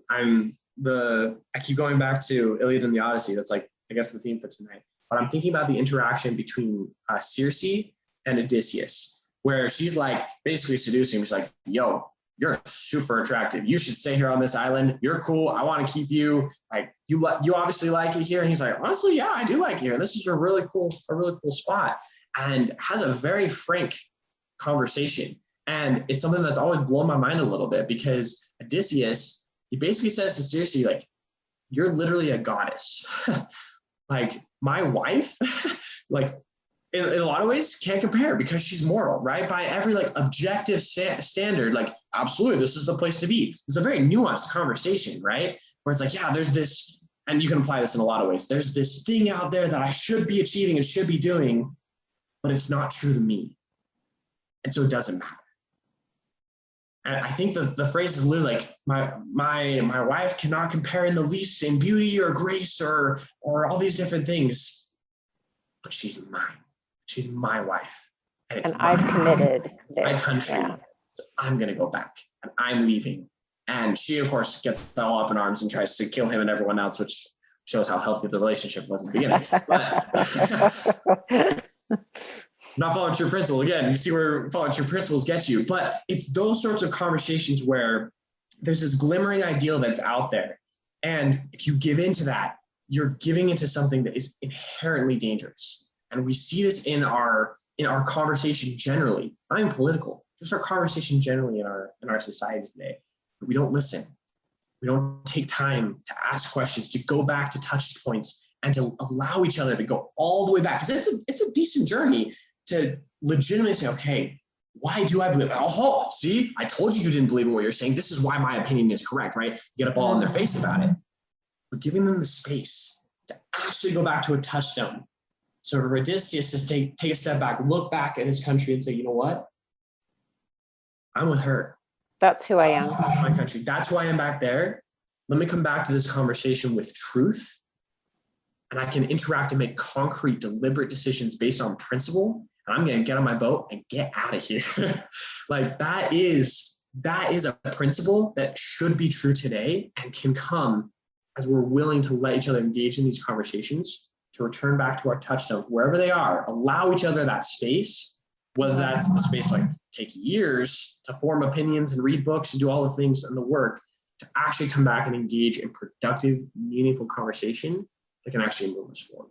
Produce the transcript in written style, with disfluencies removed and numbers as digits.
I keep going back to Iliad and the Odyssey. That's like, I guess, the theme for tonight. But I'm thinking about the interaction between Circe and Odysseus, where she's like basically seducing him. She's like, yo, you're super attractive. You should stay here on this island. You're cool. I want to keep you. Like, you obviously like it here. And he's like, honestly, yeah, I do like it here. This is a really cool spot. And has a very frank conversation. And it's something that's always blown my mind a little bit, because Odysseus, he basically says to Circe, like, you're literally a goddess. Like, my wife, like, in a lot of ways can't compare because she's mortal, right? By every like objective standard, like, absolutely, this is the place to be. It's a very nuanced conversation, right? Where it's like, yeah, there's this, and you can apply this in a lot of ways. There's this thing out there that I should be achieving and should be doing, but it's not true to me. And so it doesn't matter. And I think the phrase is literally like, my wife cannot compare in the least in beauty or grace or all these different things, but she's mine. She's my wife. And I've committed there. My country. Yeah. So I'm going to go back and I'm leaving. And she, of course, gets all up in arms and tries to kill him and everyone else, which shows how healthy the relationship was in the beginning. But not following true principle. Again, you see where following true principles gets you. But it's those sorts of conversations where there's this glimmering ideal that's out there. And if you give into that, you're giving into something that is inherently dangerous. And we see this in our conversation generally, not even political, just our conversation generally in our society today. But we don't listen. We don't take time to ask questions, to go back to touch points, and to allow each other to go all the way back. Because it's a decent journey to legitimately say, okay, why do I believe? Oh, see, I told you didn't believe in what you're saying. This is why my opinion is correct, right? You get a ball in their face about it. But giving them the space to actually go back to a touchstone. So for Odysseus to take a step back, look back at his country and say, you know what? I'm with her. That's who I am. That's my country. That's who I am back there. Let me come back to this conversation with truth. And I can interact and make concrete, deliberate decisions based on principle. And I'm going to get on my boat and get out of here. Like, that is a principle that should be true today and can come as we're willing to let each other engage in these conversations, to return back to our touchstones, wherever they are, allow each other that space, whether that's the space like take years to form opinions and read books and do all the things and the work, to actually come back and engage in productive, meaningful conversation that can actually move us forward.